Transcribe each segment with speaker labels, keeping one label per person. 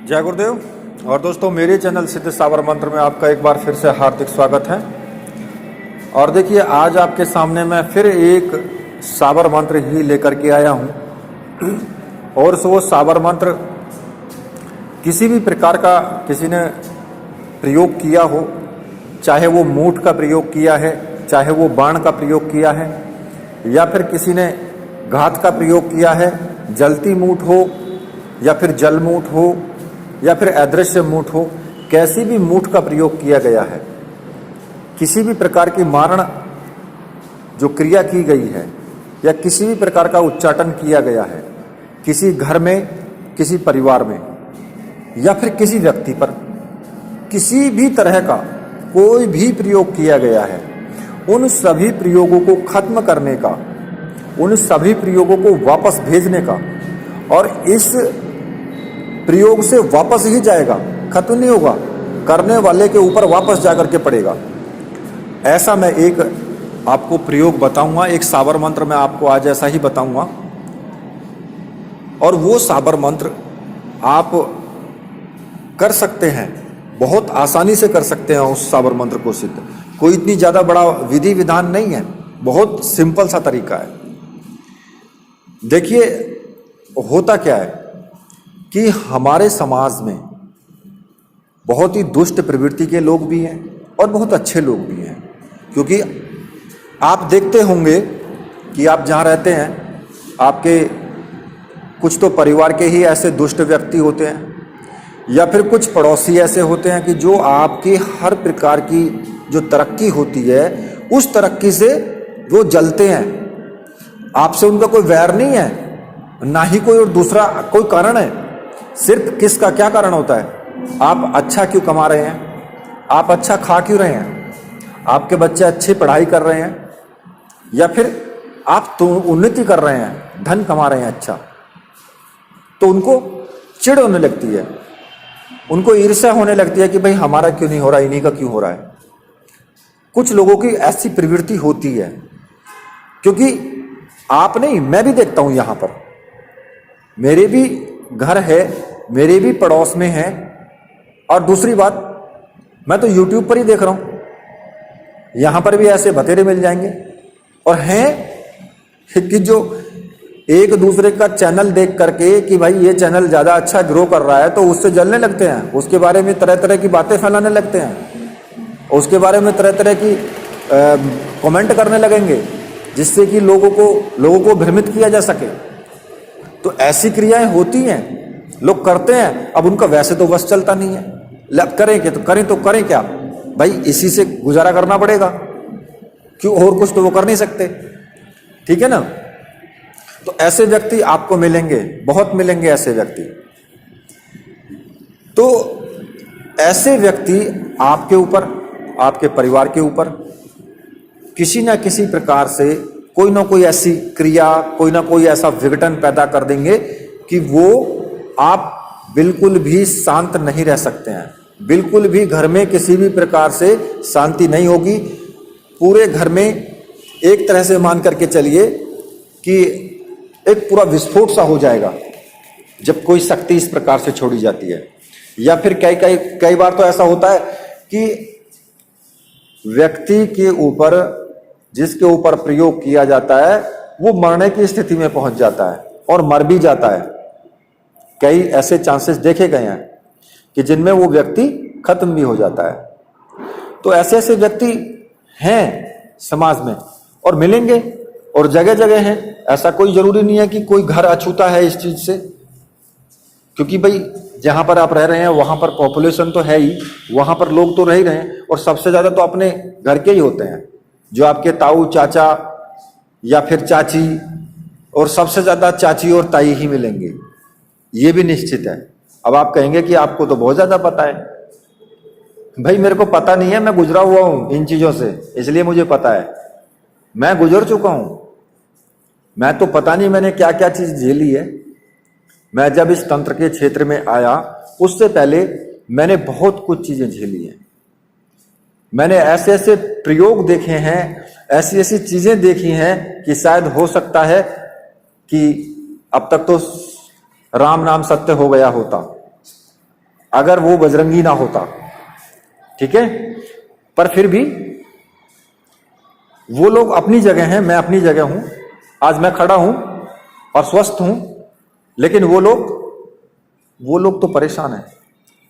Speaker 1: जय गुरुदेव। और दोस्तों, मेरे चैनल सिद्ध साबर मंत्र में आपका एक बार फिर से हार्दिक स्वागत है। और देखिए, आज आपके सामने मैं फिर एक साबर मंत्र ही लेकर के आया हूँ। और वो साबर मंत्र किसी भी प्रकार का किसी ने प्रयोग किया हो, चाहे वो मूठ का प्रयोग किया है, चाहे वो बाण का प्रयोग किया है, या फिर किसी ने घात का प्रयोग किया है, जलती मूठ हो या फिर जल मूठ हो या फिर अदृश्य मूठ हो, कैसी भी मूठ का प्रयोग किया गया है, किसी भी प्रकार की मारण जो क्रिया की गई है या किसी भी प्रकार का उच्चाटन किया गया है, किसी घर में, किसी परिवार में या फिर किसी व्यक्ति पर, किसी भी तरह का कोई भी प्रयोग किया गया है, उन सभी प्रयोगों को खत्म करने का, उन सभी प्रयोगों को वापस भेजने का, और इस प्रयोग से वापस ही जाएगा, खत्म नहीं होगा, करने वाले के ऊपर वापस जाकर के पड़ेगा। ऐसा मैं एक आपको प्रयोग बताऊंगा, एक साबर मंत्र मैं आपको आज ऐसा ही बताऊंगा। और वो साबर मंत्र आप कर सकते हैं, बहुत आसानी से कर सकते हैं उस साबर मंत्र को सिद्ध। कोई इतनी ज़्यादा बड़ा विधि विधान नहीं है, बहुत सिंपल सा तरीका है। देखिए, होता क्या है कि हमारे समाज में बहुत ही दुष्ट प्रवृत्ति के लोग भी हैं और बहुत अच्छे लोग भी हैं। क्योंकि आप देखते होंगे कि आप जहाँ रहते हैं, आपके कुछ तो परिवार के ही ऐसे दुष्ट व्यक्ति होते हैं, या फिर कुछ पड़ोसी ऐसे होते हैं कि जो आपकी हर प्रकार की जो तरक्की होती है, उस तरक्की से वो जलते हैं। आपसे उनका कोई वैर नहीं है, ना ही कोई और दूसरा कोई कारण है। सिर्फ किसका क्या कारण होता है? आप अच्छा क्यों कमा रहे हैं, आप अच्छा खा क्यों रहे हैं, आपके बच्चे अच्छी पढ़ाई कर रहे हैं, या फिर आप तो उन्नति कर रहे हैं, धन कमा रहे हैं अच्छा, तो उनको चिढ़ होने लगती है, उनको ईर्ष्या होने लगती है कि भाई हमारा क्यों नहीं हो रहा, इन्हीं का क्यों हो रहा है। कुछ लोगों की ऐसी प्रवृत्ति होती है। क्योंकि आप नहीं, मैं भी देखता हूं, यहां पर मेरे भी घर है, मेरे भी पड़ोस में है। और दूसरी बात, मैं तो YouTube पर ही देख रहा हूं, यहां पर भी ऐसे बतेरे मिल जाएंगे। और हैं कि जो एक दूसरे का चैनल देख करके कि भाई ये चैनल ज़्यादा अच्छा ग्रो कर रहा है, तो उससे जलने लगते हैं, उसके बारे में तरह तरह की बातें फैलाने लगते हैं, उसके बारे में तरह तरह की कमेंट करने लगेंगे, जिससे कि लोगों को भ्रमित किया जा सके। तो ऐसी क्रियाएं होती हैं, लोग करते हैं। अब उनका वैसे तो बस चलता नहीं है, करें क्या, तो करें क्या भाई, इसी से गुजारा करना पड़ेगा, क्यों, और कुछ तो वो कर नहीं सकते, ठीक है ना। तो ऐसे व्यक्ति आपको मिलेंगे, बहुत मिलेंगे ऐसे व्यक्ति। तो ऐसे व्यक्ति आपके ऊपर, आपके परिवार के ऊपर किसी ना किसी प्रकार से कोई ना कोई ऐसी क्रिया, कोई ना कोई ऐसा विघटन पैदा कर देंगे कि वो आप बिल्कुल भी शांत नहीं रह सकते हैं। बिल्कुल भी घर में किसी भी प्रकार से शांति नहीं होगी। पूरे घर में एक तरह से मान करके चलिए कि एक पूरा विस्फोट सा हो जाएगा जब कोई शक्ति इस प्रकार से छोड़ी जाती है। या फिर कई बार तो ऐसा होता है कि व्यक्ति के ऊपर, जिसके ऊपर प्रयोग किया जाता है, वो मरने की स्थिति में पहुंच जाता है और मर भी जाता है। कई ऐसे चांसेस देखे गए हैं कि जिनमें वो व्यक्ति खत्म भी हो जाता है। तो ऐसे ऐसे व्यक्ति हैं समाज में और मिलेंगे, और जगह जगह हैं। ऐसा कोई जरूरी नहीं है कि कोई घर अछूता है इस चीज से, क्योंकि भाई जहां पर आप रह रहे हैं वहां पर पॉपुलेशन तो है ही, वहां पर लोग तो रह ही रहे हैं, और सबसे ज्यादा तो अपने घर के ही होते हैं, जो आपके ताऊ चाचा या फिर चाची, और सबसे ज्यादा चाची और ताई ही मिलेंगे, ये भी निश्चित है। अब आप कहेंगे कि आपको तो बहुत ज्यादा पता है। भाई मेरे को पता नहीं है, मैं गुजरा हुआ हूं इन चीजों से, इसलिए मुझे पता है, मैं गुजर चुका हूं। मैं तो पता नहीं मैंने क्या क्या चीज झेली है। मैं जब इस तंत्र के क्षेत्र में आया, उससे पहले मैंने बहुत कुछ चीजें झेली हैं। मैंने ऐसे ऐसे प्रयोग देखे हैं, ऐसी ऐसी चीजें देखी हैं कि शायद हो सकता है कि अब तक तो राम नाम सत्य हो गया होता, अगर वो बजरंगी ना होता, ठीक है, पर फिर भी वो लोग अपनी जगह हैं, मैं अपनी जगह हूं, आज मैं खड़ा हूं और स्वस्थ हूं, लेकिन वो लोग तो परेशान हैं।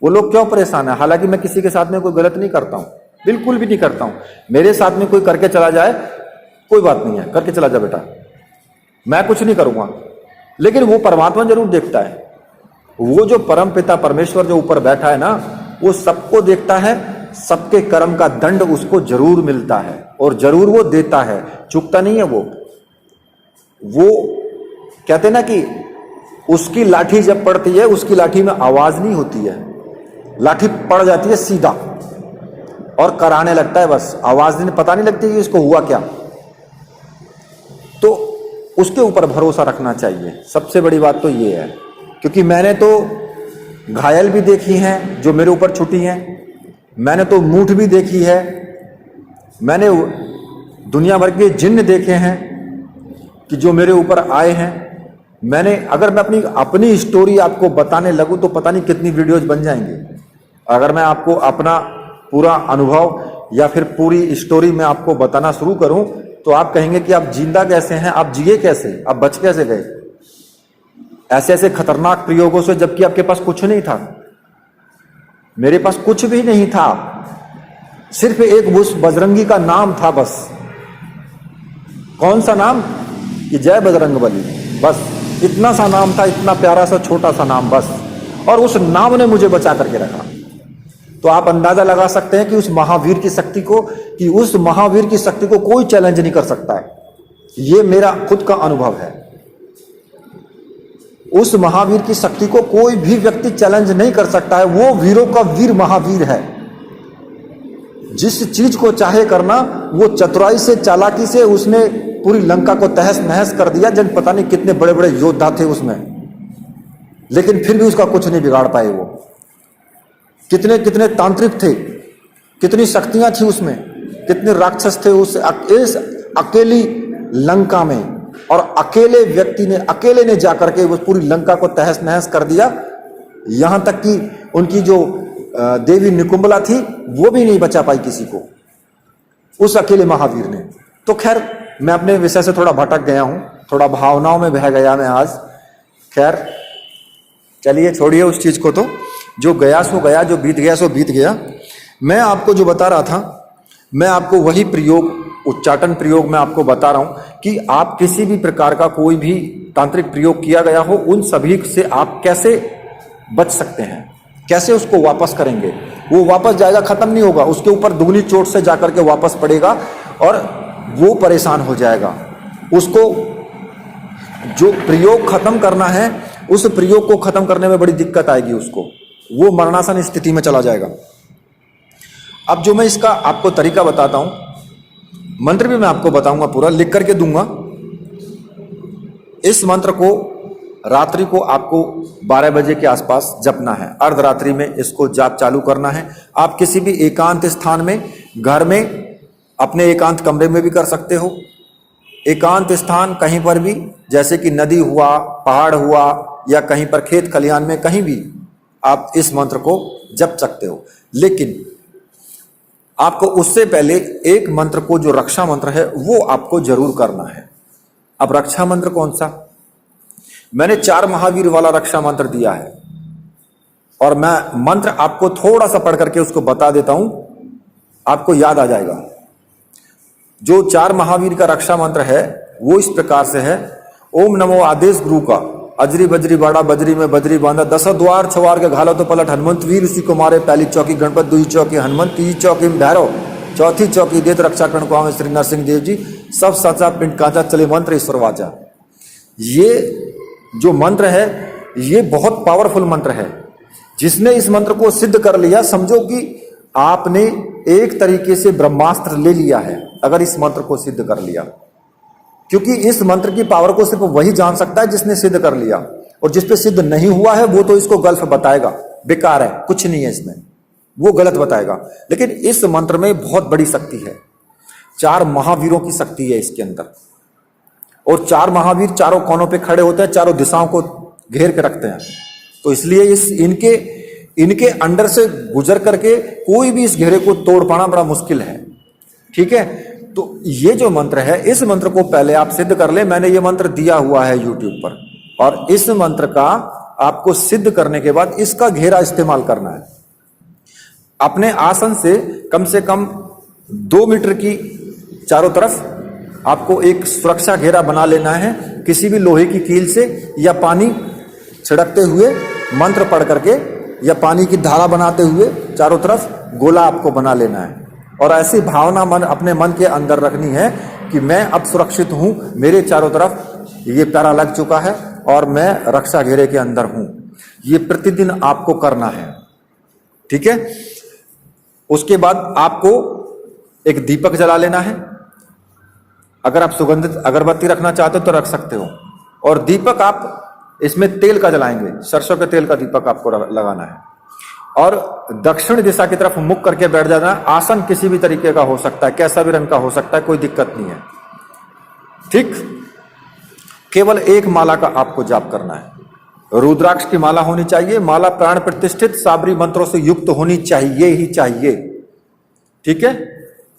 Speaker 1: वो लोग क्यों परेशान है? हालांकि मैं किसी के साथ में कोई गलत नहीं करता हूं, बिल्कुल भी नहीं करता हूं। मेरे साथ में कोई करके चला जाए, कोई बात नहीं है, करके चला जा बेटा, मैं कुछ नहीं करूंगा, लेकिन वो परमात्मा जरूर देखता है। वो जो परम पिता परमेश्वर जो ऊपर बैठा है ना, वो सबको देखता है, सबके कर्म का दंड उसको जरूर मिलता है और जरूर वो देता है, चूकता नहीं है वो कहते ना कि उसकी लाठी जब पड़ती है, उसकी लाठी में आवाज नहीं होती है, लाठी पड़ जाती है सीधा और कराने लगता है, बस आवाज नहीं, पता नहीं लगती कि इसको हुआ क्या। तो उसके ऊपर भरोसा रखना चाहिए, सबसे बड़ी बात तो ये है। क्योंकि मैंने तो घायल भी देखी हैं जो मेरे ऊपर छुटी हैं, मैंने तो मूठ भी देखी है, मैंने दुनिया भर के जिन्न देखे हैं कि जो मेरे ऊपर आए हैं। मैंने, अगर मैं अपनी स्टोरी आपको बताने लगूं तो पता नहीं कितनी वीडियोज बन जाएंगी। अगर मैं आपको अपना पूरा अनुभव या फिर पूरी स्टोरी में आपको बताना शुरू करूं तो आप कहेंगे कि आप जिंदा कैसे हैं, आप जिए कैसे, आप बच कैसे गए ऐसे ऐसे खतरनाक प्रयोगों से, जबकि आपके पास कुछ नहीं था। मेरे पास कुछ भी नहीं था, सिर्फ एक उस बजरंगी का नाम था बस। कौन सा नाम? कि जय बजरंगबली, बस इतना सा नाम था, इतना प्यारा सा छोटा सा नाम बस, और उस नाम ने मुझे बचा करके रखा। तो आप अंदाजा लगा सकते हैं कि उस महावीर की शक्ति को कोई चैलेंज नहीं कर सकता है। ये मेरा खुद का अनुभव है। उस महावीर की शक्ति को कोई भी व्यक्ति चैलेंज नहीं कर सकता है। वो वीरों का वीर महावीर है। जिस चीज को चाहे करना, वो चतुराई से, चालाकी से उसने पूरी लंका को तहस नहस कर दिया। जन पता नहीं कितने बड़े बड़े योद्धा थे उसमें, लेकिन फिर भी उसका कुछ नहीं बिगाड़ पाए। वो कितने कितने तांत्रिक थे, कितनी शक्तियां थी उसमें, कितने राक्षस थे उस अकेली लंका में, और अकेले व्यक्ति ने, अकेले ने जाकर के उस पूरी लंका को तहस नहस कर दिया। यहां तक कि उनकी जो देवी निकुंबला थी, वो भी नहीं बचा पाई किसी को, उस अकेले महावीर ने। तो खैर, मैं अपने विषय से थोड़ा भटक गया हूं, थोड़ा भावनाओं में बह गया मैं आज। खैर चलिए, छोड़िए उस चीज को, तो जो गया सो गया, जो बीत गया सो बीत गया। मैं आपको जो बता रहा था, मैं आपको वही प्रयोग, उच्चाटन प्रयोग मैं आपको बता रहा हूं कि आप किसी भी प्रकार का कोई भी तांत्रिक प्रयोग किया गया हो, उन सभी से आप कैसे बच सकते हैं, कैसे उसको वापस करेंगे। वो वापस जाएगा, खत्म नहीं होगा, उसके ऊपर दुगनी चोट से जाकर के वापस पड़ेगा और वो परेशान हो जाएगा। उसको जो प्रयोग खत्म करना है, उस प्रयोग को खत्म करने में बड़ी दिक्कत आएगी उसको, वो मरणासन स्थिति में चला जाएगा। अब जो मैं इसका आपको तरीका बताता हूं, मंत्र भी मैं आपको बताऊंगा, पूरा लिख करके दूंगा। इस मंत्र को रात्रि को आपको 12 बजे के आसपास जपना है, अर्धरात्रि में इसको जाप चालू करना है। आप किसी भी एकांत स्थान में, घर में, अपने एकांत कमरे में भी कर सकते हो, एकांत स्थान कहीं पर भी, जैसे कि नदी हुआ, पहाड़ हुआ, या कहीं पर खेत खलिहान में, कहीं भी आप इस मंत्र को जप सकते हो। लेकिन आपको उससे पहले एक मंत्र को, जो रक्षा मंत्र है, वो आपको जरूर करना है। अब रक्षा मंत्र कौन सा? मैंने 4 महावीर वाला रक्षा मंत्र दिया है, और मैं मंत्र आपको थोड़ा सा पढ़ करके उसको बता देता हूं, आपको याद आ जाएगा। जो 4 महावीर का रक्षा मंत्र है वो इस प्रकार से है। ओम नमो आदेश गुरु का, अजरी बजरी बाड़ा बजरी में बजरी बांधा, 10 द्वार छवार के घालो तो पलट, हनुमंत वीर उसी को मारे, पहली चौकी गणपत, दूसरी चौकी हनुमंत, तीसरी चौकी में भैरव, चौथी चौकी देत रक्षा कर्ण को श्री नरसिंह देव जी, सब साचा पिंड कांचा चले मंत्र ईश्वर वाचा। ये जो मंत्र है, ये बहुत पावरफुल मंत्र है। जिसने इस मंत्र को सिद्ध कर लिया, समझो कि आपने एक तरीके से ब्रह्मास्त्र ले लिया है, अगर इस मंत्र को सिद्ध कर लिया। क्योंकि इस मंत्र की पावर को सिर्फ वही जान सकता है जिसने सिद्ध कर लिया, और जिस पे सिद्ध नहीं हुआ है वो तो इसको गल्फ बताएगा, बेकार है, कुछ नहीं है इसमें, वो गलत बताएगा। लेकिन इस मंत्र में बहुत बड़ी शक्ति है, 4 महावीरों की शक्ति है इसके अंदर। और 4 महावीर चारों कोनों पे खड़े होते हैं, चारों दिशाओं को घेर के रखते हैं। तो इसलिए इनके इनके अंडर से गुजर करके कोई भी इस घेरे को तोड़ पाना बड़ा मुश्किल है। ठीक है, तो ये जो मंत्र है, इस मंत्र को पहले आप सिद्ध कर ले। मैंने ये मंत्र दिया हुआ है यूट्यूब पर, और इस मंत्र का आपको सिद्ध करने के बाद इसका घेरा इस्तेमाल करना है। अपने आसन से कम 2 मीटर की चारों तरफ आपको एक सुरक्षा घेरा बना लेना है, किसी भी लोहे की कील से या पानी छिड़कते हुए मंत्र पढ़ करके या पानी की धारा बनाते हुए चारों तरफ गोला आपको बना लेना है। और ऐसी भावना अपने मन के अंदर रखनी है कि मैं अब सुरक्षित हूं, मेरे चारों तरफ ये प्यारा लग चुका है और मैं रक्षा घेरे के अंदर हूं। ये प्रतिदिन आपको करना है। ठीक है, उसके बाद आपको एक दीपक जला लेना है। अगर आप सुगंधित अगरबत्ती रखना चाहते हो तो रख सकते हो, और दीपक आप इसमें तेल का जलाएंगे, सरसों के तेल का दीपक आपको लगाना है। और दक्षिण दिशा की तरफ मुख करके बैठ जाना है। आसन किसी भी तरीके का हो सकता है, कैसा भी रंग का हो सकता है, कोई दिक्कत नहीं है। ठीक, केवल एक माला का आपको जाप करना है। रुद्राक्ष की माला होनी चाहिए। माला प्राण प्रतिष्ठित साबरी मंत्रों से युक्त होनी चाहिए ही चाहिए। ठीक है,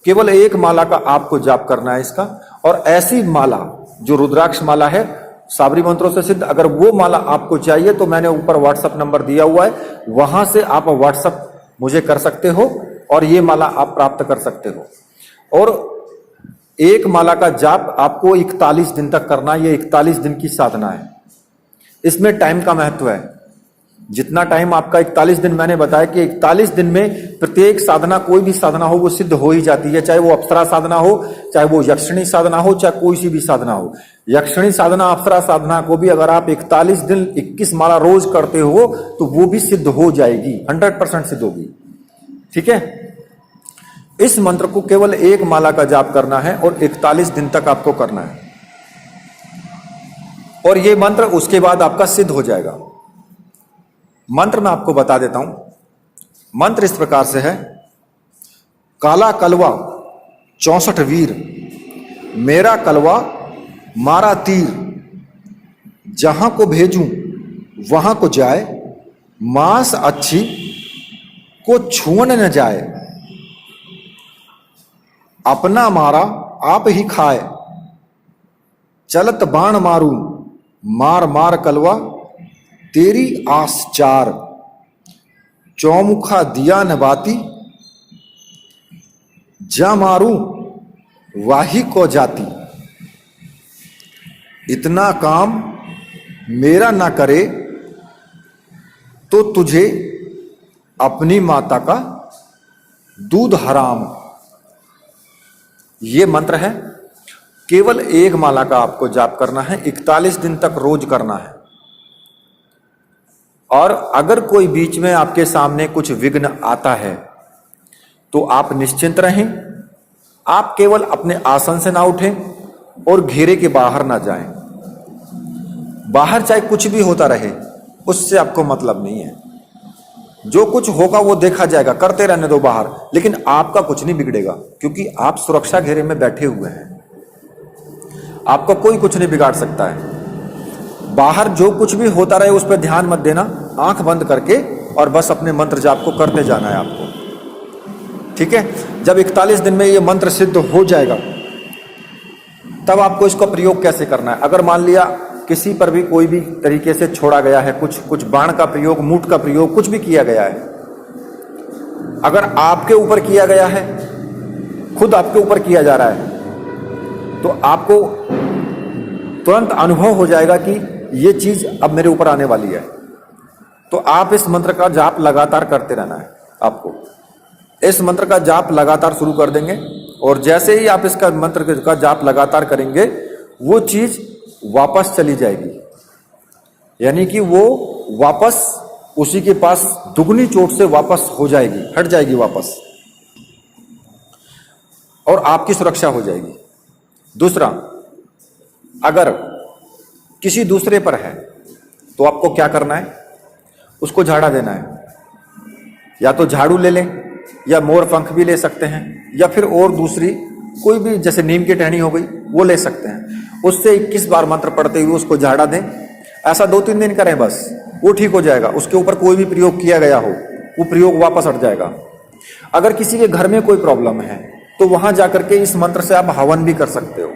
Speaker 1: केवल एक माला का आपको जाप करना है इसका। और ऐसी माला जो रुद्राक्ष माला है साबरी मंत्रों से सिद्ध, अगर वो माला आपको चाहिए तो मैंने ऊपर व्हाट्सएप नंबर दिया हुआ है, वहां से आप व्हाट्सएप मुझे कर सकते हो और ये माला आप प्राप्त कर सकते हो। और एक माला का जाप आपको 41 दिन तक करना है। ये 41 दिन की साधना है। इसमें टाइम का महत्व है। जितना टाइम आपका 41 दिन, मैंने बताया कि 41 दिन में प्रत्येक साधना, कोई भी साधना हो वो सिद्ध हो ही जाती है। चाहे वो अप्सरा साधना हो, चाहे वो यक्षिणी साधना हो, चाहे कोई सी भी साधना हो। यक्षिणी साधना, अप्सरा साधना को भी अगर आप 41 दिन 21 माला रोज करते हो तो वो भी सिद्ध हो जाएगी, 100% सिद्ध होगी। ठीक है, इस मंत्र को केवल एक माला का जाप करना है और 41 दिन तक आपको करना है। और ये मंत्र उसके बाद आपका सिद्ध हो जाएगा। मंत्र मैं आपको बता देता हूं। मंत्र इस प्रकार से है। काला कलवा 64 वीर, मेरा कलवा मारा तीर, जहां को भेजूं वहां को जाए, मांस अच्छी को छुअन न जाए, अपना मारा आप ही खाए, चलत बाण मारू मार मार कलवा, तेरी आस चार, चौमुखा दिया न बाती, जा मारू वाही को जाती, इतना काम मेरा ना करे तो तुझे अपनी माता का दूध हराम। ये मंत्र है। केवल एक माला का आपको जाप करना है, 41 दिन तक रोज करना है। और अगर कोई बीच में आपके सामने कुछ विघ्न आता है तो आप निश्चिंत रहें। आप केवल अपने आसन से ना उठें और घेरे के बाहर ना जाएं। बाहर चाहे कुछ भी होता रहे, उससे आपको मतलब नहीं है। जो कुछ होगा वो देखा जाएगा, करते रहने दो बाहर, लेकिन आपका कुछ नहीं बिगड़ेगा, क्योंकि आप सुरक्षा घेरे में बैठे हुए हैं। आपका कोई कुछ नहीं बिगाड़ सकता है। बाहर जो कुछ भी होता रहे उस पर ध्यान मत देना, आंख बंद करके और बस अपने मंत्र जाप को करते जाना है आपको। ठीक है, जब 41 दिन में ये मंत्र सिद्ध हो जाएगा तब आपको इसका प्रयोग कैसे करना है। अगर मान लिया किसी पर भी कोई भी तरीके से छोड़ा गया है, कुछ बाण का प्रयोग, मूठ का प्रयोग, कुछ भी किया गया है, अगर आपके ऊपर किया गया है, खुद आपके ऊपर किया जा रहा है, तो आपको तुरंत अनुभव हो जाएगा कि ये चीज अब मेरे ऊपर आने वाली है। तो आप इस मंत्र का जाप लगातार करते रहना है। आपको इस मंत्र का जाप लगातार शुरू कर देंगे, और जैसे ही आप इसका मंत्र का जाप लगातार करेंगे वो चीज वापस चली जाएगी, यानी कि वो वापस उसी के पास दुगनी चोट से वापस हो जाएगी, हट जाएगी वापस, और आपकी सुरक्षा हो जाएगी। दूसरा, अगर किसी दूसरे पर है तो आपको क्या करना है, उसको झाड़ा देना है। या तो झाड़ू ले लें, या मोर पंख भी ले सकते हैं, या फिर और दूसरी कोई भी, जैसे नीम की टहनी हो गई, वो ले सकते हैं। उससे 21 बार मंत्र पढ़ते हुए उसको झाड़ा दें। ऐसा 2-3 दिन करें, बस वो ठीक हो जाएगा। उसके ऊपर कोई भी प्रयोग किया गया हो वो प्रयोग वापस हट जाएगा। अगर किसी के घर में कोई प्रॉब्लम है तो वहां जाकर के इस मंत्र से आप हवन भी कर सकते हो।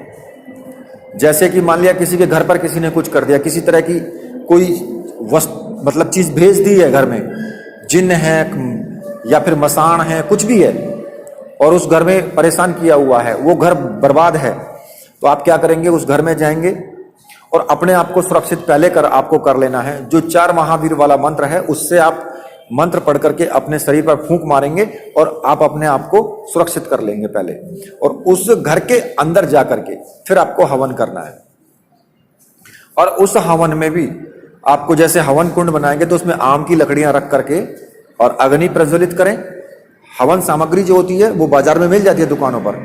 Speaker 1: जैसे कि मान लिया किसी के घर पर किसी ने कुछ कर दिया, किसी तरह की कोई मतलब चीज भेज दी है घर में, जिन्न है या फिर मसान है, कुछ भी है, और उस घर में परेशान किया हुआ है, वो घर बर्बाद है, तो आप क्या करेंगे, उस घर में जाएंगे और अपने आप को सुरक्षित पहले आपको कर लेना है। जो 4 महावीर वाला मंत्र है उससे आप मंत्र पढ़ करके अपने शरीर पर फूंक मारेंगे और आप अपने आप को सुरक्षित कर लेंगे पहले, और उस घर के अंदर जा करके फिर आपको हवन करना है। और उस हवन में भी आपको जैसे हवन कुंड बनाएंगे तो उसमें आम की लकड़ियां रख करके और अग्नि प्रज्वलित करें। हवन सामग्री जो होती है वो बाजार में मिल जाती है दुकानों पर,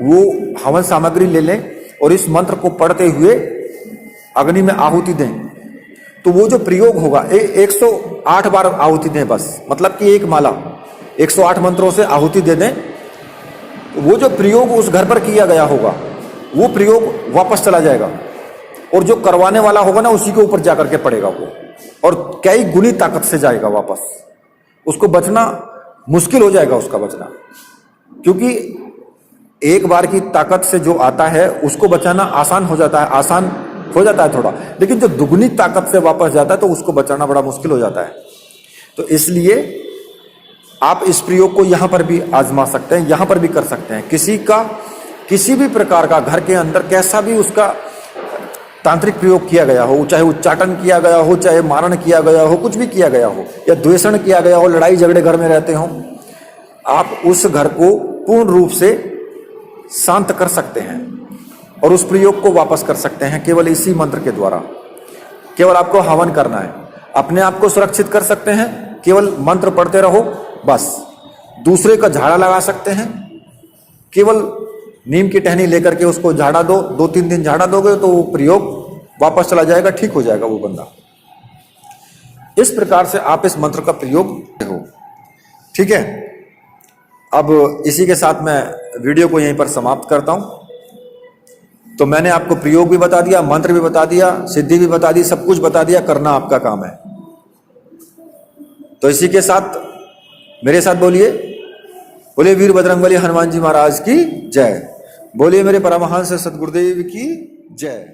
Speaker 1: वो हवन सामग्री ले लें और इस मंत्र को पढ़ते हुए अग्नि में आहुति दें। तो वो जो प्रयोग होगा 108 बार आहुति दें बस, मतलब कि एक माला 108 मंत्रों से आहुति दे दें। तो वो जो प्रयोग उस घर पर किया गया होगा वो प्रयोग वापस चला जाएगा, और जो करवाने वाला होगा ना उसी के ऊपर जाकर के पड़ेगा वो, और कई गुनी ताकत से जाएगा वापस। उसको बचना मुश्किल हो जाएगा, उसका बचना, क्योंकि एक बार की ताकत से जो आता है उसको बचाना आसान हो जाता है थोड़ा, लेकिन जो दुगनी ताकत से वापस जाता है तो उसको बचाना बड़ा मुश्किल हो जाता है। तो इसलिए आप इस प्रयोग को यहां पर भी आजमा सकते हैं, यहां पर भी कर सकते हैं। किसी भी प्रकार का घर के अंदर कैसा भी उसका तांत्रिक प्रयोग किया गया हो, चाहे उच्चाटन किया गया हो, चाहे मारण किया गया हो, कुछ भी किया गया हो, या द्वेषण किया गया हो, लड़ाई झगड़े घर में रहते हो, आप उस घर को पूर्ण रूप से शांत कर सकते हैं और उस प्रयोग को वापस कर सकते हैं केवल इसी मंत्र के द्वारा। केवल आपको हवन करना है, अपने आप को सुरक्षित कर सकते हैं, केवल मंत्र पढ़ते रहो बस। दूसरे का झाड़ा लगा सकते हैं, केवल नीम की टहनी लेकर के उसको झाड़ा दो, 2-3 दिन झाड़ा दोगे तो वो प्रयोग वापस चला जाएगा, ठीक हो जाएगा वो बंदा। इस प्रकार से आप इस मंत्र का प्रयोग हो, ठीक है। अब इसी के साथ मैं वीडियो को यहीं पर समाप्त करता हूं। तो मैंने आपको प्रयोग भी बता दिया, मंत्र भी बता दिया, सिद्धि भी बता दी, सब कुछ बता दिया, करना आपका काम है। तो इसी के साथ मेरे साथ बोलिए वीर बजरंगबली हनुमान जी महाराज की जय, बोलिए मेरे परमहंस सदगुरुदेव की जय।